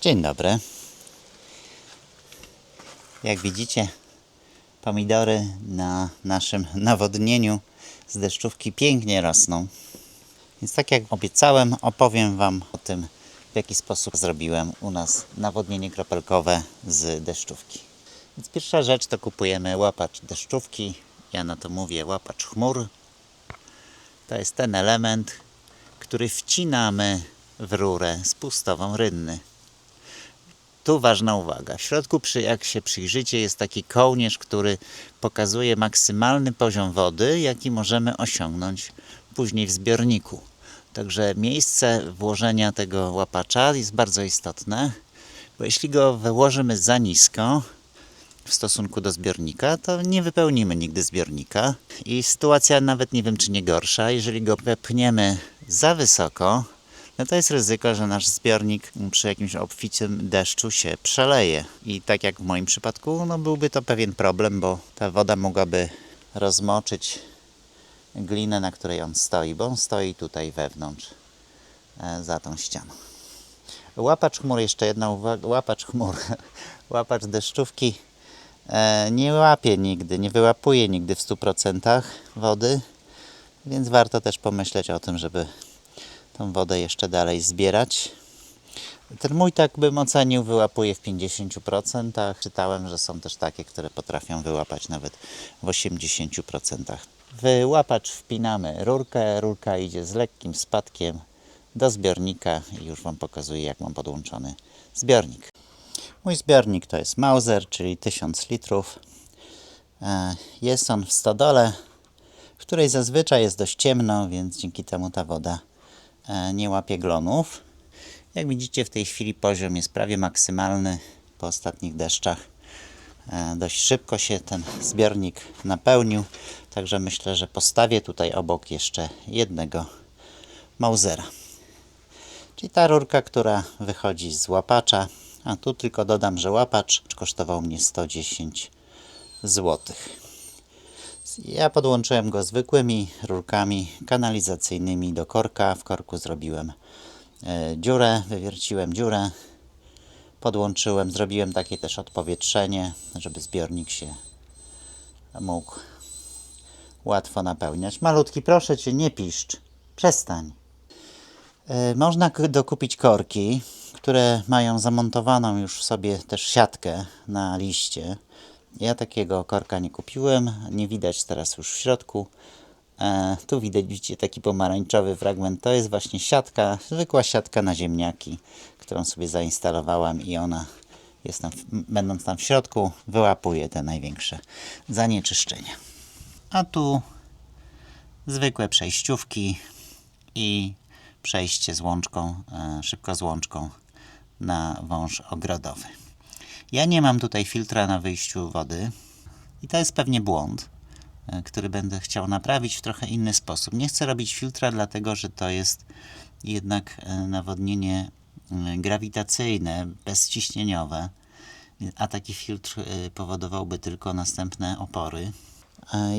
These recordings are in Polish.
Dzień dobry. Jak widzicie, pomidory na naszym nawodnieniu z deszczówki pięknie rosną. Więc tak jak obiecałem, opowiem Wam o tym, w jaki sposób zrobiłem u nas nawodnienie kropelkowe z deszczówki. Więc pierwsza rzecz to kupujemy łapacz deszczówki. Ja na to mówię łapacz chmur. To jest ten element, który wcinamy w rurę spustową rynny. Tu ważna uwaga. W środku, jak się przyjrzycie, jest taki kołnierz, który pokazuje maksymalny poziom wody, jaki możemy osiągnąć później w zbiorniku. Także miejsce włożenia tego łapacza jest bardzo istotne, bo jeśli go wyłożymy za nisko w stosunku do zbiornika, to nie wypełnimy nigdy zbiornika. I sytuacja nawet nie wiem, czy nie gorsza. Jeżeli go wepchniemy za wysoko, no to jest ryzyko, że nasz zbiornik przy jakimś obficym deszczu się przeleje. I tak jak w moim przypadku, no byłby to pewien problem, bo ta woda mogłaby rozmoczyć glinę, na której on stoi, bo on stoi tutaj wewnątrz, za tą ścianą. Łapacz chmur, jeszcze jedna uwaga, łapacz chmur, łapacz deszczówki nie łapie nigdy, nie wyłapuje nigdy w 100% wody, więc warto też pomyśleć o tym, żeby tą wodę jeszcze dalej zbierać. Ten mój, tak bym ocenił, wyłapuje w 50%. Czytałem, że są też takie, które potrafią wyłapać nawet w 80%. W łapacz wpinamy rurkę. Rurka idzie z lekkim spadkiem do zbiornika i już Wam pokazuję, jak mam podłączony zbiornik. Mój zbiornik to jest Mauser, czyli 1000 litrów. Jest on w stodole, w której zazwyczaj jest dość ciemno, więc dzięki temu ta woda nie łapie glonów. Jak widzicie, w tej chwili poziom jest prawie maksymalny po ostatnich deszczach. Dość szybko się ten zbiornik napełnił, także myślę, że postawię tutaj obok jeszcze jednego Mausera. Czyli ta rurka, która wychodzi z łapacza, a tu tylko dodam, że łapacz kosztował mnie 110 zł. Ja podłączyłem go zwykłymi rurkami kanalizacyjnymi do korka. W korku zrobiłem dziurę, wywierciłem dziurę, podłączyłem, zrobiłem takie też odpowietrzenie, żeby zbiornik się mógł łatwo napełniać. Malutki, proszę Cię, nie piszcz, przestań. Można dokupić korki, które mają zamontowaną już sobie też siatkę na liście. Ja takiego korka nie kupiłem, nie widać teraz już w środku. Tu widać, widzicie, taki pomarańczowy fragment. To jest właśnie siatka, zwykła siatka na ziemniaki, którą sobie zainstalowałem i ona jest tam, będąc tam w środku, wyłapuje te największe zanieczyszczenia. A tu zwykłe przejściówki i przejście z łączką, szybko z łączką na wąż ogrodowy. Ja nie mam tutaj filtra na wyjściu wody i to jest pewnie błąd, który będę chciał naprawić w trochę inny sposób. Nie chcę robić filtra, dlatego że to jest jednak nawodnienie grawitacyjne, bezciśnieniowe, a taki filtr powodowałby tylko następne opory.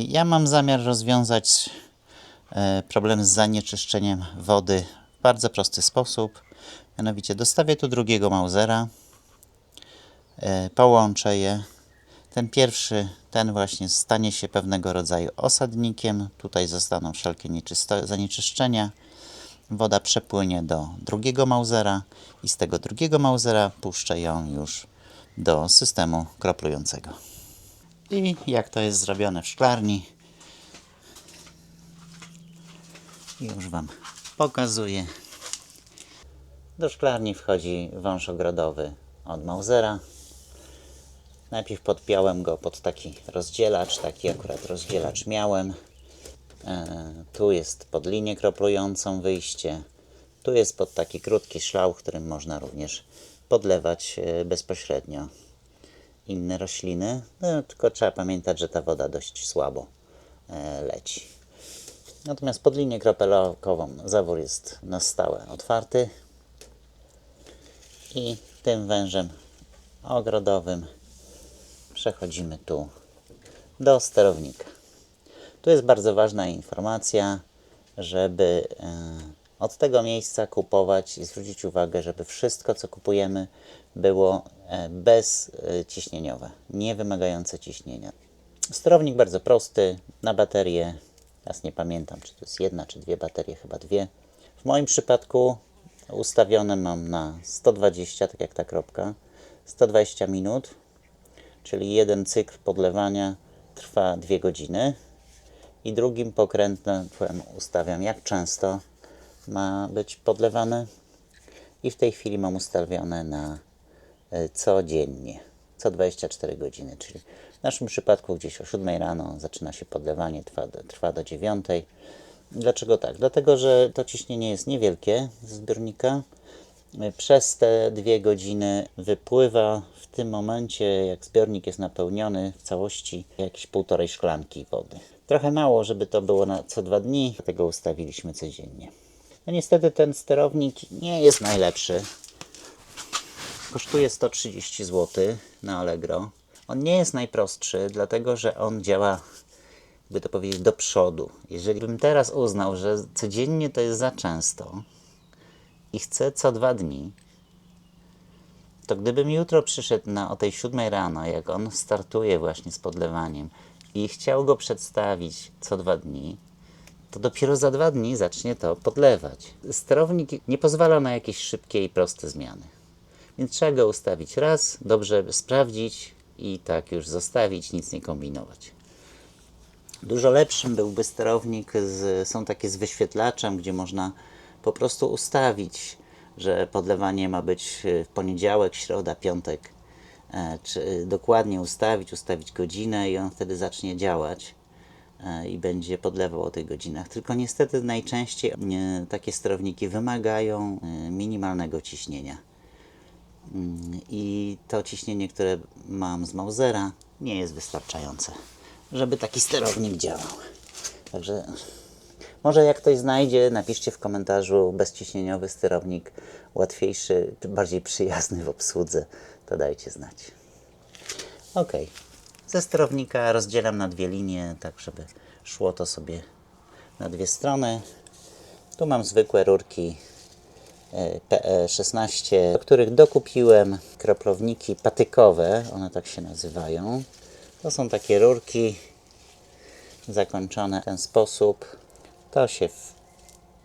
Ja mam zamiar rozwiązać problem z zanieczyszczeniem wody w bardzo prosty sposób. Mianowicie dostawię tu drugiego Mausera, połączę je. Ten pierwszy, ten właśnie stanie się pewnego rodzaju osadnikiem. Tutaj zostaną wszelkie zanieczyszczenia. Woda przepłynie do drugiego Mausera i z tego drugiego Mausera puszczę ją już do systemu kroplującego. I jak to jest zrobione w szklarni, już Wam pokazuję. Do szklarni wchodzi wąż ogrodowy od Mausera. Najpierw podpiąłem go pod taki rozdzielacz, taki akurat rozdzielacz miałem. Tu jest pod linię kroplującą wyjście. Tu jest pod taki krótki szlauch, którym można również podlewać bezpośrednio inne rośliny. No, tylko trzeba pamiętać, że ta woda dość słabo leci. Natomiast pod linię kropelkową zawór jest na stałe otwarty. I tym wężem ogrodowym przechodzimy tu do sterownika. Tu jest bardzo ważna informacja, żeby od tego miejsca kupować i zwrócić uwagę, żeby wszystko, co kupujemy, było bezciśnieniowe, nie wymagające ciśnienia. Sterownik bardzo prosty, na baterię, teraz nie pamiętam, czy to jest jedna, czy dwie baterie, chyba dwie. W moim przypadku ustawione mam na 120, tak jak ta kropka, 120 minut, czyli jeden cykl podlewania trwa 2 godziny i drugim pokrętłem ustawiam, jak często ma być podlewane i w tej chwili mam ustawione na codziennie, co 24 godziny, czyli w naszym przypadku gdzieś o 7 rano zaczyna się podlewanie, trwa do 9. Dlaczego tak? Dlatego, że to ciśnienie jest niewielkie z zbiornika. Przez te 2 godziny wypływa w tym momencie, jak zbiornik jest napełniony w całości, jakieś 1,5 szklanki wody. Trochę mało, żeby to było na co 2 dni, dlatego ustawiliśmy codziennie. No niestety ten sterownik nie jest najlepszy. Kosztuje 130 zł na Allegro. On nie jest najprostszy, dlatego że on działa, jakby to powiedzieć, do przodu. Jeżeli bym teraz uznał, że codziennie to jest za często i chcę co 2 dni, to gdybym jutro przyszedł o tej 7 rano, jak on startuje właśnie z podlewaniem i chciał go przedstawić co 2 dni, to dopiero za 2 dni zacznie to podlewać. Sterownik nie pozwala na jakieś szybkie i proste zmiany. Więc trzeba go ustawić raz, dobrze sprawdzić i tak już zostawić, nic nie kombinować. Dużo lepszym byłby sterownik, są takie z wyświetlaczem, gdzie można po prostu ustawić, że podlewanie ma być w poniedziałek, środa, piątek, czy dokładnie ustawić godzinę i on wtedy zacznie działać i będzie podlewał o tych godzinach. Tylko niestety najczęściej takie sterowniki wymagają minimalnego ciśnienia. I to ciśnienie, które mam z Mausera, nie jest wystarczające, żeby taki sterownik działał. Także może jak ktoś znajdzie, napiszcie w komentarzu bezciśnieniowy sterownik, łatwiejszy, bardziej przyjazny w obsłudze, to dajcie znać. Ok, ze sterownika rozdzielam na 2 linie, tak żeby szło to sobie na 2 strony. Tu mam zwykłe rurki PE16, do których dokupiłem kroplownniki patykowe, one tak się nazywają. To są takie rurki zakończone w ten sposób. To się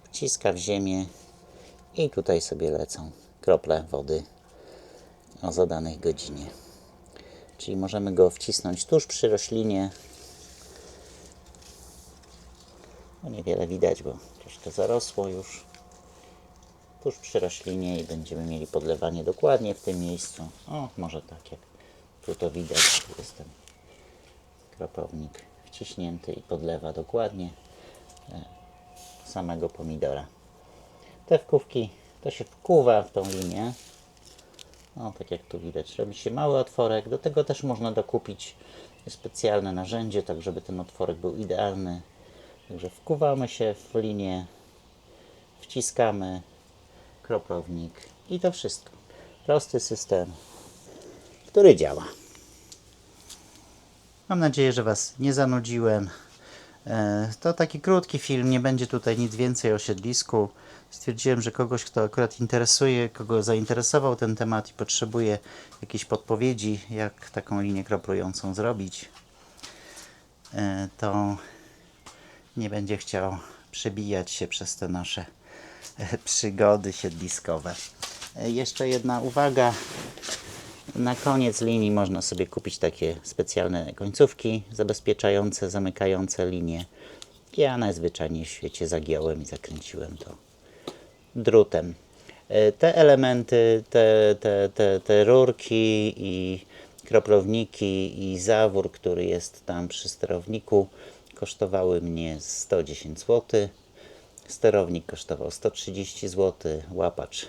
wciska w ziemię i tutaj sobie lecą krople wody o zadanej godzinie. Czyli możemy go wcisnąć tuż przy roślinie. No niewiele widać, bo troszkę zarosło już. Tuż przy roślinie i będziemy mieli podlewanie dokładnie w tym miejscu. O, może tak jak tu to widać, tu jest ten kropownik wciśnięty i podlewa dokładnie samego pomidora. Te wkówki to się wkuwa w tą linię. O, tak jak tu widać, robi się mały otworek. Do tego też można dokupić specjalne narzędzie, tak żeby ten otworek był idealny. Także wkuwamy się w linię, wciskamy kroplownik i to wszystko. Prosty system, który działa. Mam nadzieję, że Was nie zanudziłem. To taki krótki film, nie będzie tutaj nic więcej o siedlisku. Stwierdziłem, że kogoś, kto akurat interesuje, kogo zainteresował ten temat i potrzebuje jakiejś podpowiedzi, jak taką linię kroplującą zrobić, to nie będzie chciał przebijać się przez te nasze przygody siedliskowe. Jeszcze jedna uwaga. Na koniec linii można sobie kupić takie specjalne końcówki zabezpieczające, zamykające linię. Ja najzwyczajniej w świecie zagiąłem i zakręciłem to drutem. Te elementy, te rurki i kroplowniki i zawór, który jest tam przy sterowniku, kosztowały mnie 110 zł. Sterownik kosztował 130 zł, łapacz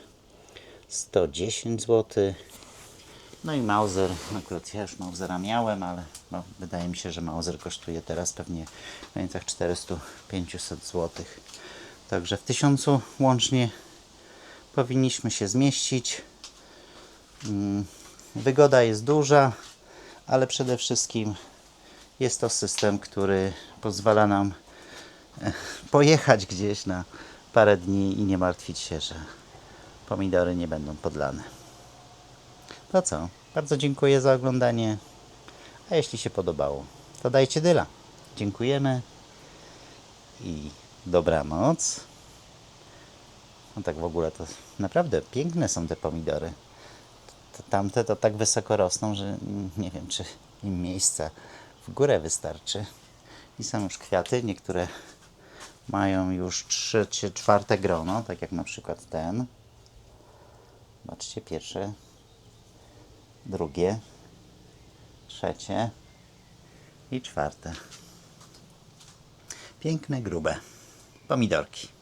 110 zł. No i Mauser, akurat ja już Mausera miałem, ale no, wydaje mi się, że Mauser kosztuje teraz pewnie w granicach 400-500 zł. Także w 1000 łącznie powinniśmy się zmieścić. Wygoda jest duża, ale przede wszystkim jest to system, który pozwala nam pojechać gdzieś parę dni i nie martwić się, że pomidory nie będą podlane. To co? Bardzo dziękuję za oglądanie. A jeśli się podobało, to dajcie dyla. Dziękujemy i dobranoc. No tak w ogóle to naprawdę piękne są te pomidory. Tamte to tak wysoko rosną, że nie wiem, czy im miejsca w górę wystarczy. I są już kwiaty, niektóre mają już trzecie, czwarte grono, tak jak na przykład ten. Zobaczcie, pierwsze, drugie, trzecie i czwarte. Piękne, grube pomidorki.